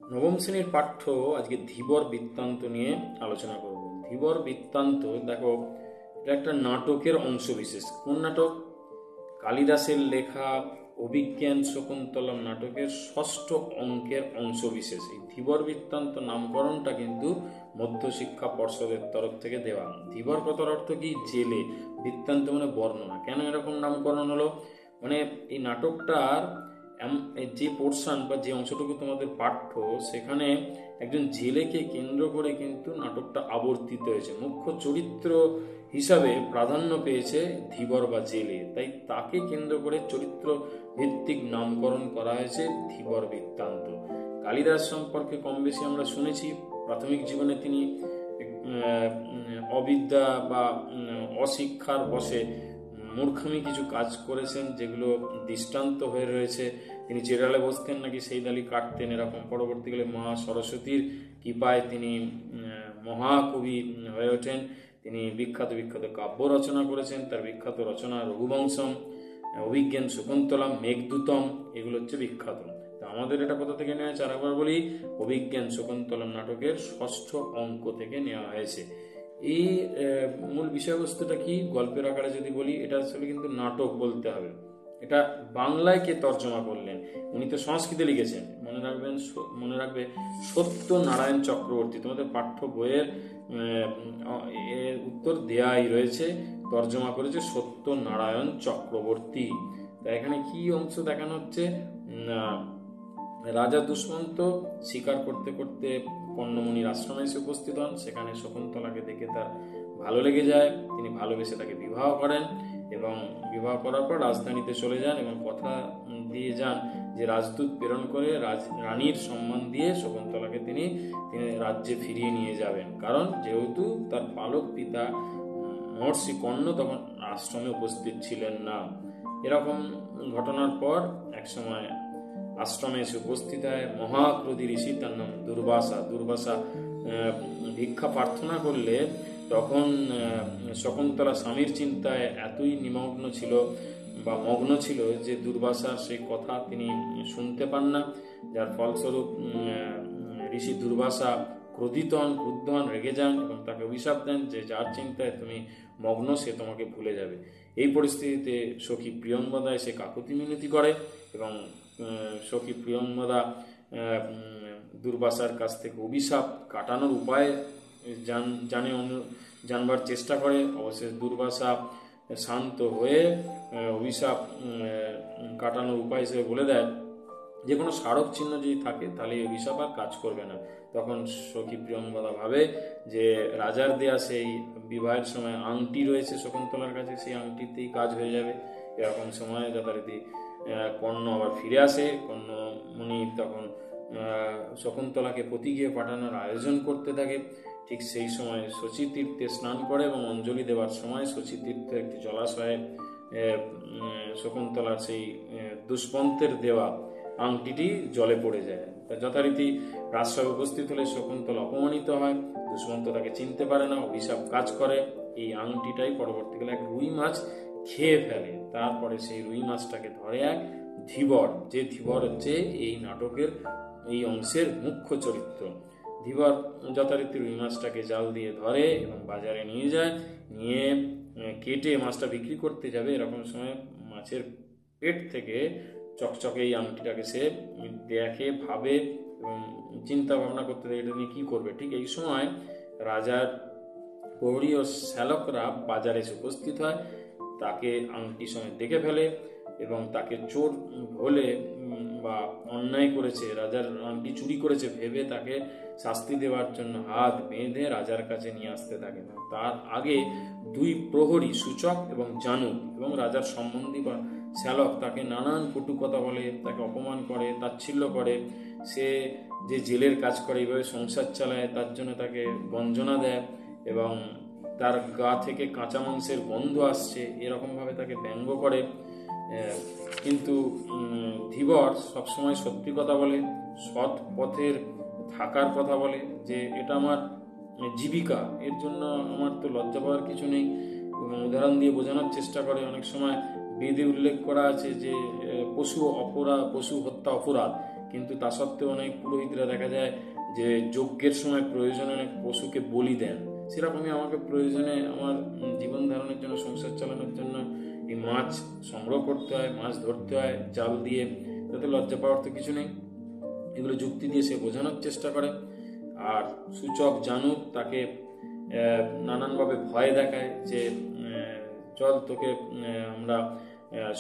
নবম শ্রেণীর পাঠ্য আজকে ধীবর বৃত্তান্ত নিয়ে আলোচনা করব। ধীবর বৃত্তান্ত দেখো, এটা একটা নাটকের অংশ বিশেষ। কোন নাটক? কালিদাসের লেখা অভিজ্ঞান শকুন্তলম নাটকের ষষ্ঠ অঙ্কের অংশ বিশেষ। এই ধীবর বৃত্তান্ত নামকরণটা কিন্তু মধ্যশিক্ষা পর্ষদের তরফ থেকে দেওয়া। ধীবর কথার অর্থ কি? জেলে। বৃত্তান্ত মানে বর্ণনা। কেন এরকম নামকরণ হলো? মানে এই নাটকটার যে পোর্শন বা যে অংশটুকু তোমাদের পাঠ্য, সেখানে একজন জেলেকে কেন্দ্র করে কিন্তু নাটকটা আবর্তিত হয়েছে। মুখ্য চরিত্র হিসাবে প্রাধান্য পেয়েছে ধীবর বা জেলে, তাই তাকে কেন্দ্র করে চরিত্র ভিত্তিক নামকরণ করা হয়েছে ধীবর বৃত্তান্ত। কালিদাস সম্পর্কে কম বেশি আমরা শুনেছি। প্রাথমিক জীবনে তিনি অবিদ্যা বা অশিক্ষার বশে মূর্খামি কিছু কাজ করেছেন, যেগুলো দৃষ্টান্ত হয়ে রয়েছে। তিনি যে ডালে বসতেন নাকি সেই ডালই কাটতেন, এরকম। পরবর্তীকালে মা সরস্বতীর কৃপায় তিনি মহাকবি হয়ে ওঠেন। তিনি বিখ্যাত বিখ্যাত কাব্য রচনা করেছেন। তার বিখ্যাত রচনা রঘুবংশম, অভিজ্ঞান শকুন্তলম, মেঘদূতম, এগুলো হচ্ছে বিখ্যাত। তা আমাদের এটা কোথা থেকে নেওয়া হয়েছে আরেকবার বলি, অভিজ্ঞান শকুন্তলম নাটকের ষষ্ঠ অঙ্ক থেকে নেওয়া হয়েছে। এই মূল বিষয়বস্তুটা কি? গল্পের আকারে যদি বলি, এটা আসলে কিন্তু নাটক বলতে হবে। এটা বাংলায় কে তর্জমা করলেন? উনি তো সংস্কৃতে লিখেছেন, মনে রাখবে সত্যনারায়ণ চক্রবর্তী। তোমাদের পাঠ্য বইয়ের উত্তর দেয়াই রয়েছে, তর্জমা করেছে সত্যনারায়ণ চক্রবর্তী। তা এখানে কি অংশ দেখানো হচ্ছে? রাজা দুষ্মন্ত শিকার করতে করতে কর্ণমুনির আশ্রমে এসে উপস্থিত হন। সেখানে শকুন্তলাকে দেখে তার ভালো লেগে যায়। তিনি ভালোবেসে তাকে বিবাহ করেন এবং বিবাহ করার পর রাজধানীতে চলে যান এবং কথা দিয়ে যান যে রাজদূত প্রেরণ করে রানীর সম্মান দিয়ে শকুন্তলাকে তিনি রাজ্যে ফিরিয়ে নিয়ে যাবেন। কারণ যেহেতু তার পালক পিতা মহর্ষি কর্ণ তখন আশ্রমে উপস্থিত ছিলেন না। এরকম ঘটনার পর একসময় আশ্রমে এসে উপস্থিত হয় মহাক্রোধী ঋষি, তার নাম দুর্বাসা। দুর্বাসা ভিক্ষা প্রার্থনা করলে তখন শকুন্তলা স্বামীর চিন্তায় এতই নিমগ্ন ছিল বা মগ্ন ছিল যে দুর্বাসার সেই কথা তিনি শুনতে পান না। যার ফলস্বরূপ ঋষি দুর্বাসা ক্রোধিত হন, ক্রুদ্ধ হন, রেগে যান এবং তাকে অভিশাপ দেন যে যার চিন্তায় তুমি মগ্ন সে তোমাকে ভুলে যাবে। এই পরিস্থিতিতে সখী প্রিয়ঙ্বদা এসে কাকুতি মিনতি করে এবং সখী প্রিয়ঙ্বদা দুর্বাসার কাছ থেকে অভিশাপ কাটানোর উপায় জানবার চেষ্টা করে। অবশেষে দুর্বাসা শান্ত হয়ে অভিশাপ কাটানোর উপায় হিসেবে বলে দেয় যে কোনো স্মারক চিহ্ন যদি থাকে তাহলে এই অভিশাপ আর কাজ করবে না। তখন সখী প্রিয়ঙ্বদা ভাবে যে রাজার দেয়া সেই বিবাহের সময় আংটি রয়েছে শকুন্তলার কাছে, সেই আংটিতেই কাজ হয়ে যাবে। এরকম সময় যথারীতি কর্ণ আবার ফিরে আসে। কর্ণ মুনি তখন শকুন্তলাকে প্রতিগৃহে পাঠানোর আয়োজন করতে থাকে। ঠিক সেই সময় শচী তীর্থে স্নান করে এবং অঞ্জলি দেওয়ার সময় শচী তীর্থে একটি জলাশয়ে শকুন্তলার সেই দুষ্মন্তের দেওয়া আংটিটি জলে পড়ে যায়। যথারীতি রাজসভায় উপস্থিত হলে শকুন্তলা অপমানিত হয়। দুষ্মন্ত তাকে চিনতে পারে না, অভিশাপ কাজ করে। এই আংটিটাই পরবর্তীকালে এক রুই মাছ খেয়ে ফেলে। তারপরে সেই রুই মাছটাকে ধরে এক ধীবর, যে ধীবর হচ্ছে এই নাটকের এই অংশের মুখ্য চরিত্র। ধীবর যথারীতি রুই মাছটাকে জাল দিয়ে ধরে এবং বাজারে নিয়ে যায়। নিয়ে কেটে মাছটা বিক্রি করতে যাবে, এরকম সময় মাছের পেট থেকে চকচকে এই আংটিটাকে সে দেখে, ভাবে এবং চিন্তা ভাবনা করতে থাকে এটা নিয়ে কি করবে। ঠিক এই সময় রাজার প্রহরী ও শ্যালকরা বাজারে এসে উপস্থিত হয়। তাকে আংটি সময় দেখে ফেলে এবং তাকে চোর হলে বা অন্যায় করেছে, রাজার আংটি চুরি করেছে ভেবে তাকে শাস্তি দেওয়ার জন্য হাত বেঁধে রাজার কাছে নিয়ে আসতে থাকে। তার আগে দুই প্রহরী সূচক এবং জানুক এবং রাজার সম্বন্ধী বা শ্যালক তাকে নানান কটু কথা বলে, তাকে অপমান করে, তাচ্ছিল্য করে। সে যে জেলের কাজ করে, এইভাবে সংসার চালায়, তার জন্য তাকে গঞ্জনা দেয় এবং তার গা থেকে কাঁচা মাংসের গন্ধ আসছে, এরকমভাবে তাকে ব্যঙ্গ করে। কিন্তু ধীবর সবসময় সত্যি কথা বলে, সৎ পথের থাকার কথা বলে যে এটা আমার জীবিকা, এর জন্য আমার তো লজ্জা পাওয়ার কিছু নেই। উদাহরণ দিয়ে বোঝানোর চেষ্টা করে। অনেক সময় বেদে উল্লেখ করা আছে যে পশু হত্যা অপরাধ, কিন্তু তা সত্ত্বেও অনেক পুরোহিতরা দেখা যায় যে যজ্ঞের সময় প্রয়োজনে অনেক পশুকে বলি দেন। সেরকমই আমাকে প্রয়োজনে আমার জীবন ধারণের জন্য, সংসার চালানোর জন্য এই মাছ সংগ্রহ করতে হয়, মাছ ধরতে হয় জাল দিয়ে। তাতে লজ্জা পাওয়ার তো কিছু নেই। এগুলো যুক্তি দিয়ে সে বোঝানোর চেষ্টা করে। আর সূচক জানুক তাকে নানানভাবে ভয় দেখায় যে চল তোকে আমরা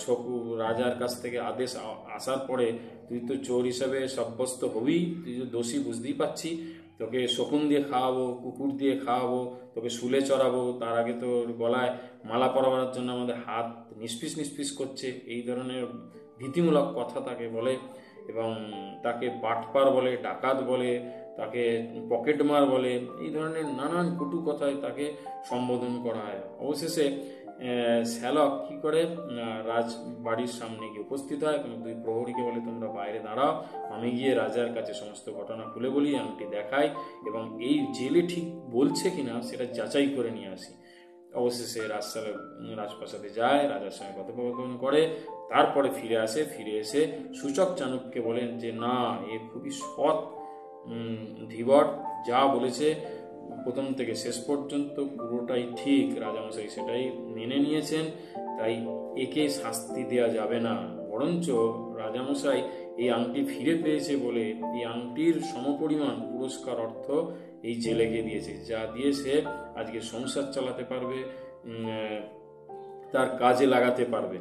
শকু রাজার কাছ থেকে আদেশ আসার পরে তুই তো চোর হিসাবে সাব্যস্ত হবি, তুই তো দোষী বুঝতেই পারছি, তোকে শকুন দিয়ে খাওয়াবো, কুকুর দিয়ে খাওয়াবো, তোকে শুলে চড়াবো, তার আগে তোর গলায় মালা পরাবার জন্য আমাদের হাত নিষ্পিস নিষ্পিস করছে, এই ধরনের ভীতিমূলক কথা তাকে বলে এবং তাকে বাটপার বলে, ডাকাত বলে, তাকে পকেটমার বলে, এই ধরনের নানান কটু কথায় তাকে সম্বোধন করা হয়। অবশেষে শ্যালক কি করে, রাজবাড়ির সামনে গিয়ে উপস্থিত হয় এবং দুই প্রহরীকে বলে তোমরা বাইরে দাঁড়াও, আমি গিয়ে রাজার কাছে সমস্ত ঘটনা খুলে বলি, আংটি দেখাই এবং এই জেলে ঠিক বলছে কিনা সেটা যাচাই করে নিয়ে আসি। অবশেষে রাজপ্রাসাদে যায়, রাজার সঙ্গে কথোপকথন করে, তারপরে ফিরে আসে। ফিরে এসে সূচক চাণক্যকে বলেন যে না, এ খুবই সৎ ধীবর, যা বলেছে প্রথম থেকে শেষ পর্যন্ত পুরোটাই ঠিক, রাজামশাই সেটাই মেনে নিয়েছেন, তাই একে শাস্তি দেওয়া যাবে না, বরঞ্চ রাজামশাই এই আংটি ফিরে পেয়েছে বলে এই আংটির সমপরিমাণ পুরস্কার অর্থ এই জেলেকে দিয়েছে, যা দিয়ে সে আজকে সংসার চালাতে পারবে, তার কাজে লাগাতে পারবে।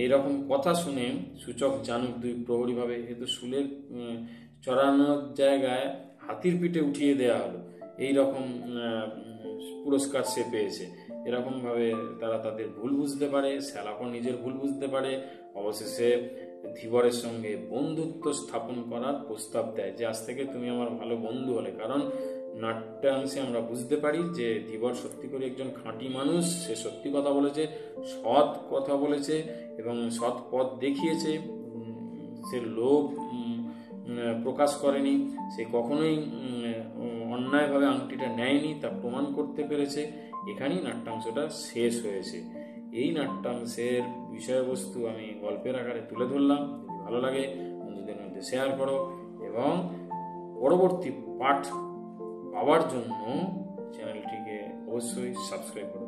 এইরকম কথা শুনে সূচক জানুক দুই প্রহরী ভাবে এ তো শুলের চড়ানোর জায়গায় হাতির পিঠে উঠিয়ে দেওয়া হলো, এইরকম পুরস্কার সে পেয়েছে। এরকমভাবে তারা তাদের ভুল বুঝতে পারে, শ্যালকও নিজের ভুল বুঝতে পারে। অবশেষে ধীবরের সঙ্গে বন্ধুত্ব স্থাপন করার প্রস্তাব দেয় যে আজ থেকে তুমি আমার ভালো বন্ধু হলে। কারণ নাট্যাংশে আমরা বুঝতে পারি যে ধীবর সত্যি করে একজন খাঁটি মানুষ, সে সত্যি কথা বলেছে, সৎ কথা বলেছে এবং সৎ পথ দেখিয়েছে, সে লোভ প্রকাশ করেনি, সে কখনোই অন্যায়ভাবে আংটিটা নেয়নি, তা প্রমাণ করতে পেরেছে। এখানেই নাট্যাংশটা শেষ হয়েছে। এই নাট্যাংশের বিষয়বস্তু আমি গল্পের আকারে তুলে ধরলাম। যদি ভালো লাগে বন্ধুদের মধ্যে শেয়ার করো এবং পরবর্তী পাঠ পাওয়ার জন্য চ্যানেলটিকে অবশ্যই সাবস্ক্রাইব করো।